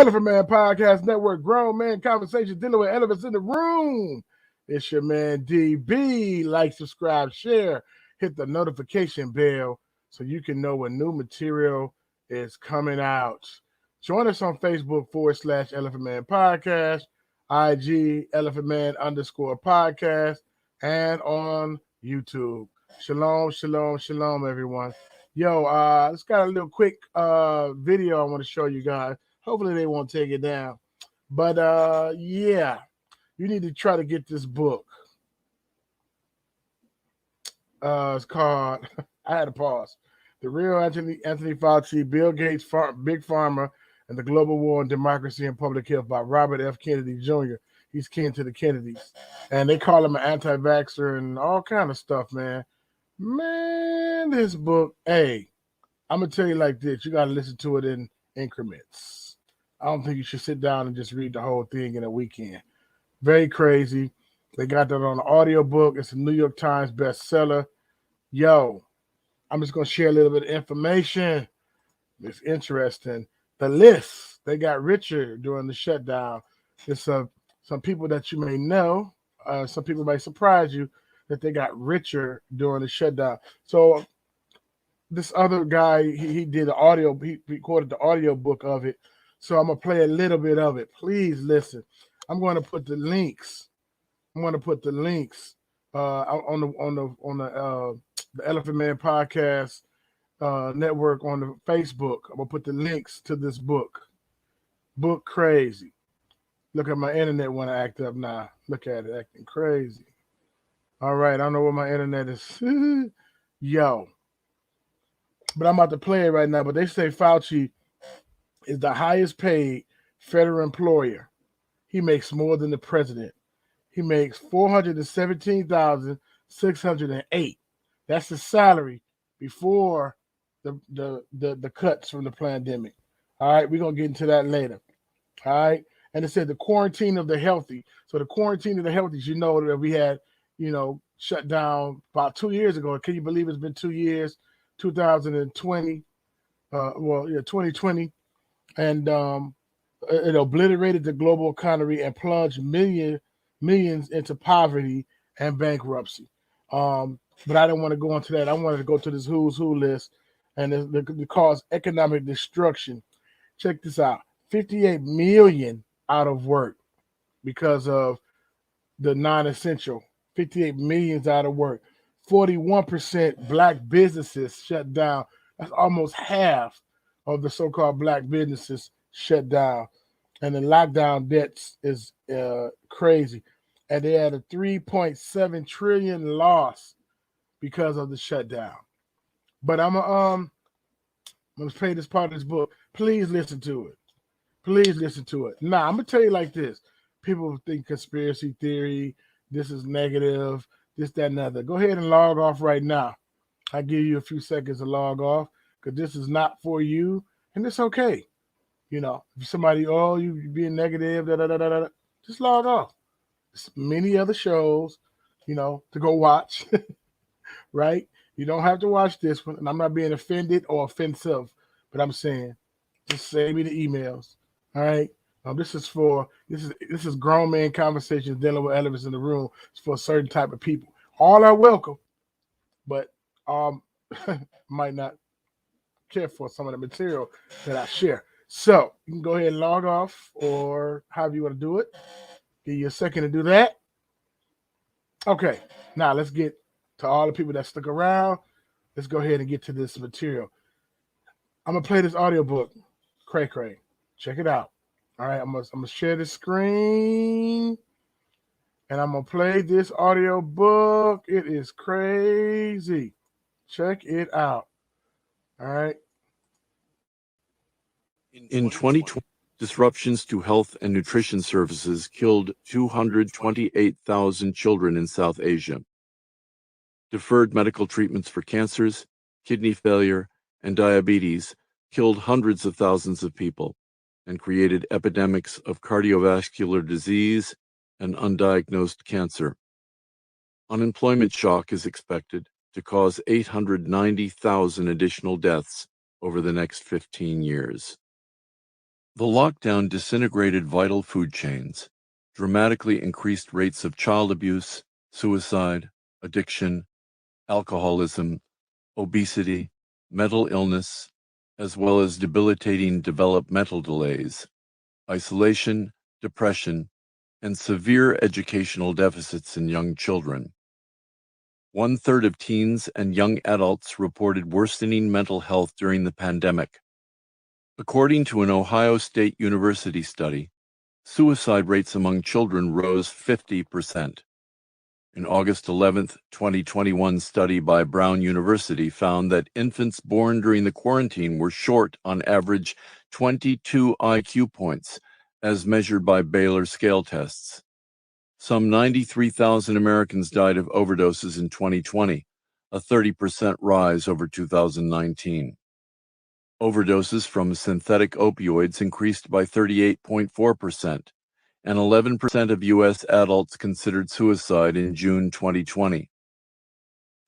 Elephant Man Podcast Network, grown man conversations dealing with elephants in the room. It's your man DB. Like, subscribe, share, hit the notification bell so you can know when new material is coming out. Join us on Facebook / Elephant Man Podcast, IG Elephant Man _podcast, and on YouTube. Shalom, shalom, shalom, everyone. Yo, it's got a little quick video I want to show you guys. Hopefully they won't take it down. But yeah, you need to try to get this book. It's called, I had to pause. The Real Anthony Fauci, Bill Gates, Big Pharma, and the Global War on Democracy and Public Health by Robert F. Kennedy Jr. He's kin to the Kennedys. And they call him an anti-vaxxer and all kind of stuff, man. Man, this book, hey, I'm going to tell you like this. You got to listen to it in increments. I don't think you should sit down and just read the whole thing in a weekend. Very crazy. They got that on the audiobook. It's a New York Times bestseller. Yo, I'm just going to share a little bit of information. It's interesting. The list, they got richer during the shutdown. It's some people that you may know. Some people might surprise you that they got richer during the shutdown. So this other guy, he did the audio, he recorded the audio book of it. So I'm going to play a little bit of it. Please listen. I'm going to put the links. I'm going to put the links on the Elephant Man Podcast network on the Facebook. I'm going to put the links to this book. Book crazy. Look at my internet want to act up now. Look at it acting crazy. All right, I don't know what my internet is. Yo. But I'm about to play it right now. But they say Fauci is the highest paid federal employer. He makes more than the president. He makes $417,608. That's the salary before the cuts from the pandemic. All right, we're going to get into that later. All right. And it said the quarantine of the healthy. So the quarantine of the healthy, you know that we had, shut down about 2 years ago. Can you believe it's been 2 years? 2020. 2020. And it obliterated the global economy and plunged millions into poverty and bankruptcy. But I didn't want to go into that. I wanted to go to this who's who list, and it caused economic destruction. Check this out. 58 million out of work because of the non-essential. 58 million out of work. 41% black businesses shut down. That's almost half of the so-called black businesses shut down. And the lockdown debts is crazy. And they had a 3.7 trillion loss because of the shutdown. But I'm going to play this part of this book. Please listen to it. Please listen to it. Now, I'm going to tell you like this. People think conspiracy theory, this is negative, this, that, and other. Go ahead and log off right now. I'll give you a few seconds to log off because this is not for you, and it's okay. If somebody, you being negative, just log off. There's many other shows, to go watch, right? You don't have to watch this one, and I'm not being offended or offensive, but I'm saying just send me the emails. All right. This is grown man conversations dealing with elephants in the room. It's for a certain type of people. All are welcome, but might not care for some of the material that I share. So you can go ahead and log off, or however you want to do it. Give you a second to do that. Okay. Now let's get to all the people that stuck around. Let's go ahead and get to this material. I'm gonna play this audiobook. Cray. Check it out. All right, I'm gonna share the screen, and I'm gonna play this audio book. It is crazy. Check it out. All right. In 2020, disruptions to health and nutrition services killed 228,000 children in South Asia. Deferred medical treatments for cancers, kidney failure, and diabetes killed hundreds of thousands of people and created epidemics of cardiovascular disease and undiagnosed cancer. Unemployment shock is expected to cause 890,000 additional deaths over the next 15 years. The lockdown disintegrated vital food chains, dramatically increased rates of child abuse, suicide, addiction, alcoholism, obesity, mental illness, as well as debilitating developmental delays, isolation, depression, and severe educational deficits in young children. 1/3 of teens and young adults reported worsening mental health during the pandemic. According to an Ohio State University study, suicide rates among children rose 50%. An August 11, 2021 study by Brown University found that infants born during the quarantine were short on average 22 IQ points, as measured by Baylor scale tests. Some 93,000 Americans died of overdoses in 2020, a 30% rise over 2019. Overdoses from synthetic opioids increased by 38.4%, and 11% of U.S. adults considered suicide in June 2020.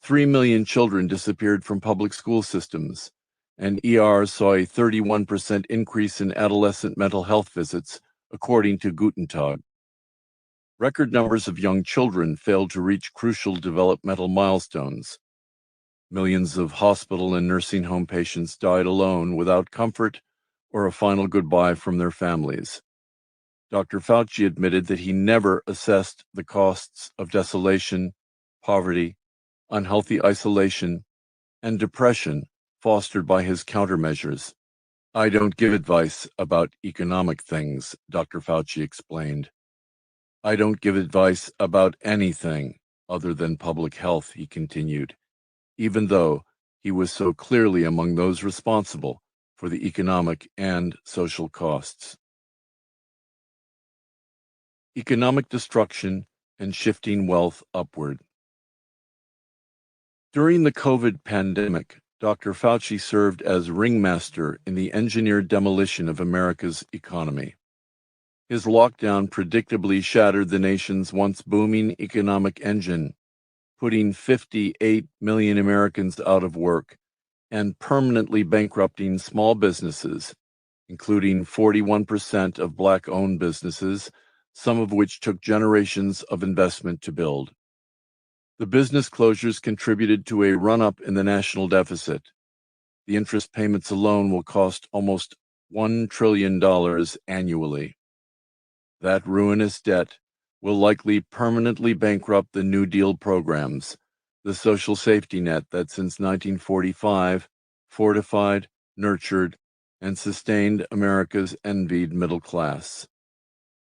3 million children disappeared from public school systems, and ER saw a 31% increase in adolescent mental health visits, according to Gutentag. Record numbers of young children failed to reach crucial developmental milestones. Millions of hospital and nursing home patients died alone without comfort or a final goodbye from their families. Dr. Fauci admitted that he never assessed the costs of desolation, poverty, unhealthy isolation, and depression fostered by his countermeasures. "I don't give advice about economic things," Dr. Fauci explained. "I don't give advice about anything other than public health," he continued, even though he was so clearly among those responsible for the economic and social costs. Economic destruction and shifting wealth upward. During the COVID pandemic, Dr. Fauci served as ringmaster in the engineered demolition of America's economy. His lockdown predictably shattered the nation's once booming economic engine, putting 58 million Americans out of work and permanently bankrupting small businesses, including 41% of Black-owned businesses, some of which took generations of investment to build. The business closures contributed to a run-up in the national deficit. The interest payments alone will cost almost $1 trillion annually. That ruinous debt will likely permanently bankrupt the New Deal programs, the social safety net that since 1945 fortified, nurtured, and sustained America's envied middle class.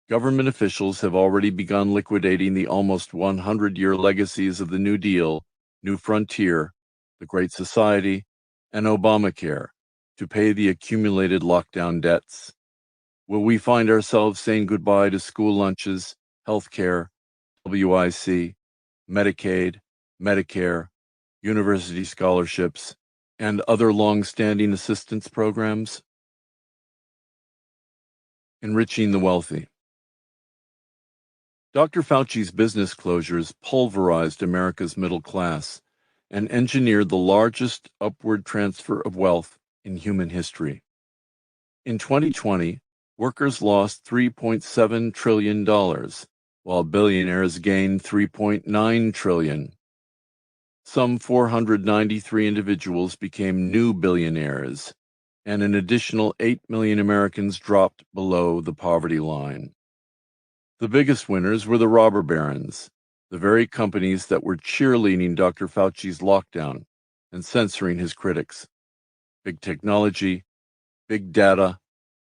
Government officials have already begun liquidating the almost 100-year legacies of the New Deal, New Frontier, the Great Society, and Obamacare to pay the accumulated lockdown debts. Will we find ourselves saying goodbye to school lunches, health care, WIC, Medicaid, Medicare, university scholarships, and other long-standing assistance programs? Enriching the wealthy. Dr. Fauci's business closures pulverized America's middle class and engineered the largest upward transfer of wealth in human history. In 2020, workers lost $3.7 trillion, while billionaires gained $3.9 trillion. Some 493 individuals became new billionaires, and an additional 8 million Americans dropped below the poverty line. The biggest winners were the robber barons, the very companies that were cheerleading Dr. Fauci's lockdown and censoring his critics. Big technology, big data,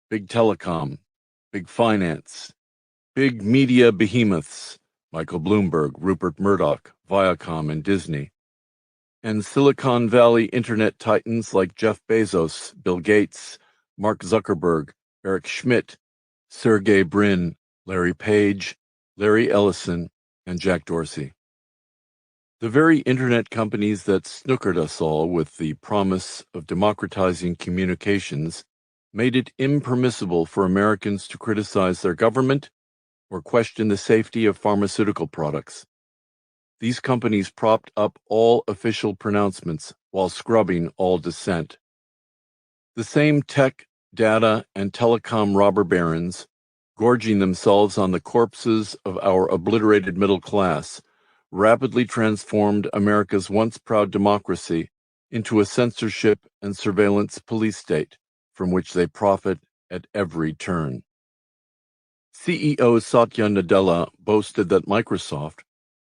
big telecom, big finance, big media behemoths, Michael Bloomberg, Rupert Murdoch, Viacom, and Disney, and Silicon Valley internet titans like Jeff Bezos, Bill Gates, Mark Zuckerberg, Eric Schmidt, Sergey Brin, Larry Page, Larry Ellison, and Jack Dorsey. The very internet companies that snookered us all with the promise of democratizing communications made it impermissible for Americans to criticize their government or question the safety of pharmaceutical products. These companies propped up all official pronouncements while scrubbing all dissent. The same tech data, and telecom robber barons, gorging themselves on the corpses of our obliterated middle class, rapidly transformed America's once proud democracy into a censorship and surveillance police state from which they profit at every turn. CEO Satya Nadella boasted that Microsoft,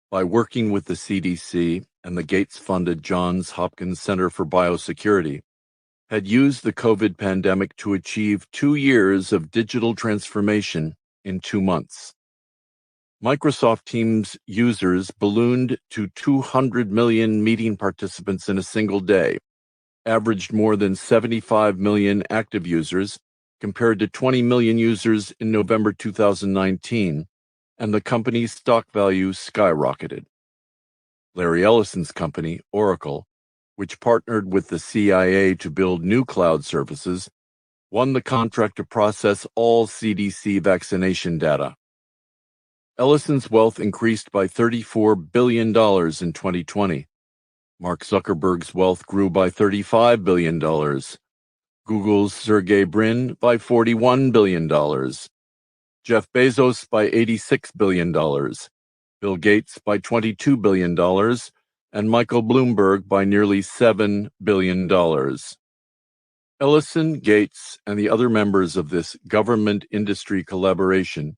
by working with the CDC and the Gates-funded Johns Hopkins Center for Biosecurity, had used the COVID pandemic to achieve 2 years of digital transformation in 2 months. Microsoft Teams users ballooned to 200 million meeting participants in a single day, averaged more than 75 million active users, compared to 20 million users in November 2019, and the company's stock value skyrocketed. Larry Ellison's company, Oracle, which partnered with the CIA to build new cloud services, won the contract to process all CDC vaccination data. Ellison's wealth increased by $34 billion in 2020. Mark Zuckerberg's wealth grew by $35 billion. Google's Sergey Brin by $41 billion. Jeff Bezos by $86 billion. Bill Gates by $22 billion. And Michael Bloomberg by nearly $7 billion. Ellison, Gates, and the other members of this government-industry collaboration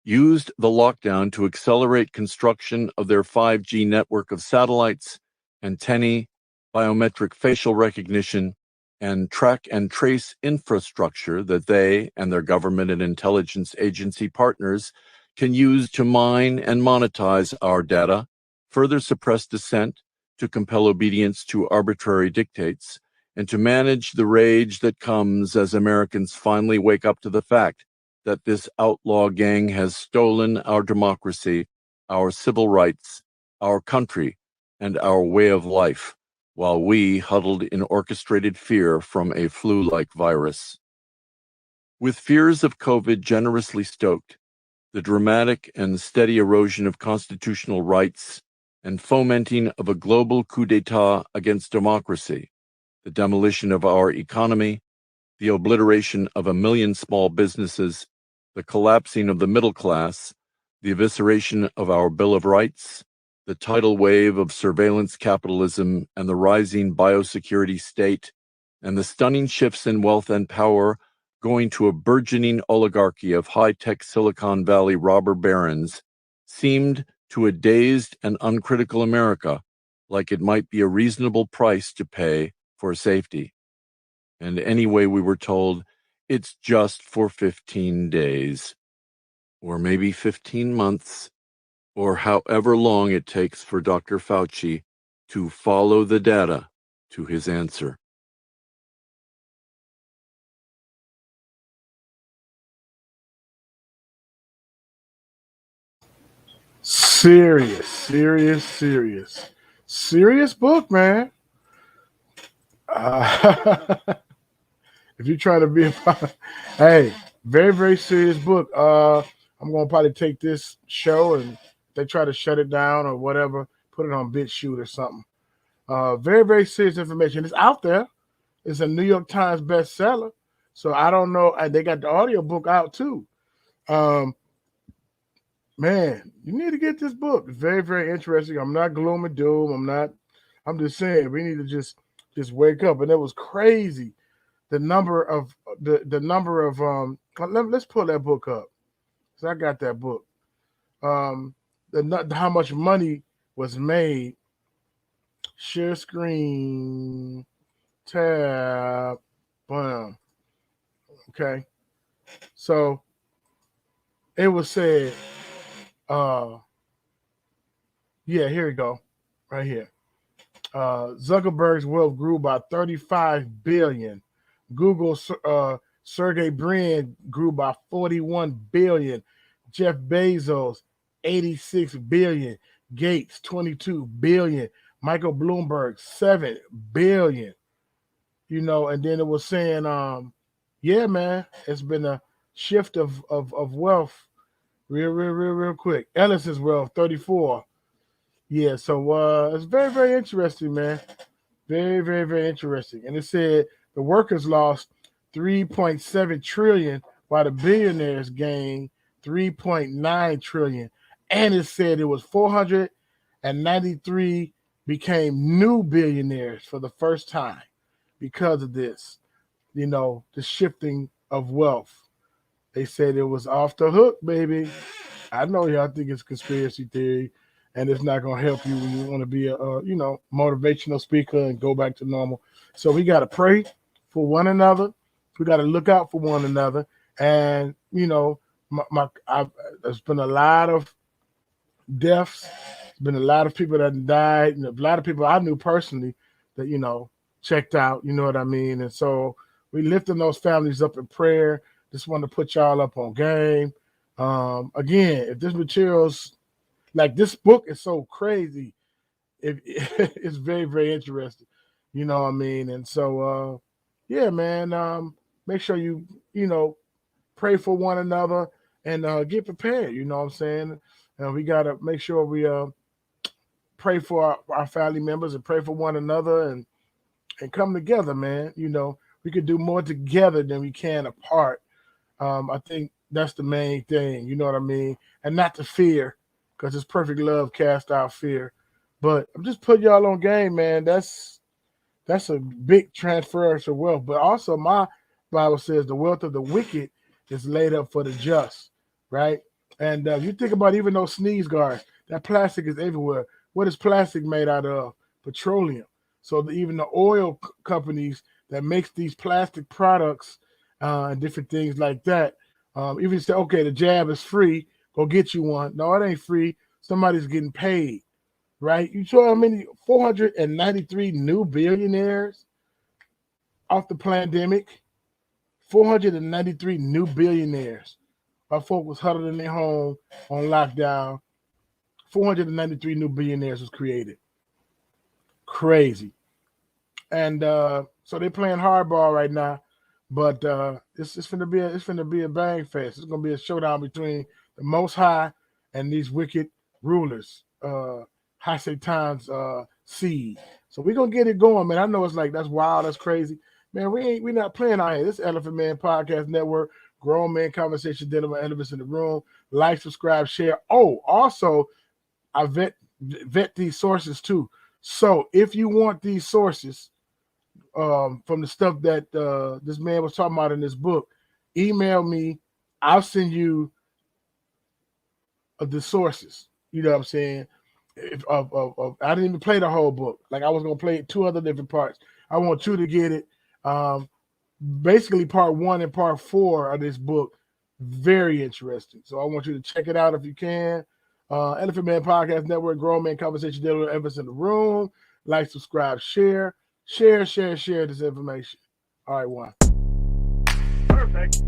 used the lockdown to accelerate construction of their 5G network of satellites, antennae, biometric facial recognition, and track and trace infrastructure that they and their government and intelligence agency partners can use to mine and monetize our data, further suppress dissent, to compel obedience to arbitrary dictates, and to manage the rage that comes as Americans finally wake up to the fact that this outlaw gang has stolen our democracy, our civil rights, our country, and our way of life, while we huddled in orchestrated fear from a flu-like virus. With fears of COVID generously stoked, the dramatic and steady erosion of constitutional rights and fomenting of a global coup d'etat against democracy, the demolition of our economy, the obliteration of 1 million small businesses, the collapsing of the middle class, the evisceration of our Bill of Rights, the tidal wave of surveillance capitalism and the rising biosecurity state, and the stunning shifts in wealth and power going to a burgeoning oligarchy of high-tech Silicon Valley robber barons, seemed to a dazed and uncritical America like it might be a reasonable price to pay for safety. And anyway, we were told, it's just for 15 days, or maybe 15 months, or however long it takes for Dr. Fauci to follow the data to his answer. Serious book, man. If you try to be hey, very serious book. I'm gonna probably take this show and they try to shut it down or whatever, put it on BitChute or something. Very serious information. It's out there. It's a New York Times bestseller. So I don't know. They got the audio book out too. Man, you need to get this book. It's very interesting. I'm not gloom and doom. I'm just saying we need to just wake up. And it was crazy. The number of let's pull that book up. So I got that book. How much money was made. Share screen, tab, bam. Okay. So it was said, yeah, here we go. Right here. Zuckerberg's wealth grew by 35 billion. Google Sergey Brin grew by 41 billion. Jeff Bezos 86 billion. Gates 22 billion. Michael Bloomberg 7 billion. You know, and then it was saying, yeah, man, it's been a shift of wealth real quick. Ellison's wealth 34. Yeah, so it's very interesting, man. Very interesting. And it said the workers lost 3.7 trillion, while the billionaires gained 3.9 trillion. And it said it was 493 became new billionaires for the first time because of this, the shifting of wealth. They said it was off the hook, baby. I know y'all think it's conspiracy theory, and it's not gonna help you when you want to be a motivational speaker and go back to normal. So we gotta pray for one another. We gotta look out for one another, and there's been a lot of deaths. There's been a lot of people that died, and a lot of people I knew personally that checked out. You know what I mean? And so we lifting those families up in prayer. Just want to put y'all up on game. Again, if this material's like this book is so crazy, it's very, very interesting. You know what I mean? And so, yeah, man, make sure you pray for one another and get prepared. You know what I'm saying? And we got to make sure we pray for our family members and pray for one another and come together, man. We could do more together than we can apart. I think that's the main thing, you know what I mean? And not to fear, because it's perfect love cast out fear. But I'm just putting y'all on game, man. That's a big transfer of wealth. But also my Bible says the wealth of the wicked is laid up for the just, right? And you think about even those sneeze guards, that plastic is everywhere. What is plastic made out of? Petroleum. So even the oil companies that makes these plastic products and different things like that. Even say, okay, the jab is free, go get you one. No, it ain't free. Somebody's getting paid, right? You saw how many 493 new billionaires off the pandemic. 493 new billionaires. Our folk was huddled in their home on lockdown. 493 new billionaires was created. Crazy. And so they're playing hardball right now. But it's gonna be a bang fest. It's gonna be a showdown between the Most High and these wicked rulers, High Satan's seed. So we're gonna get it going, man. I know it's like that's wild, that's crazy, man. We're not playing out here. This Elephant Man Podcast Network, Grown Man Conversation, dealing with elephants in the room. Like, subscribe, share. Oh, also, I vet these sources too. So if you want these sources. From the stuff that this man was talking about in this book, email me. I'll send you the sources. You know what I'm saying? I didn't even play the whole book. Like I was gonna play 2 other different parts. I want you to get it. Basically, part 1 and part 4 of this book, very interesting. So I want you to check it out if you can. Elephant Man Podcast Network, Grown Man Conversation, dealing with elephants in the room. Like, subscribe, share. Share this information. All right, one. Perfect.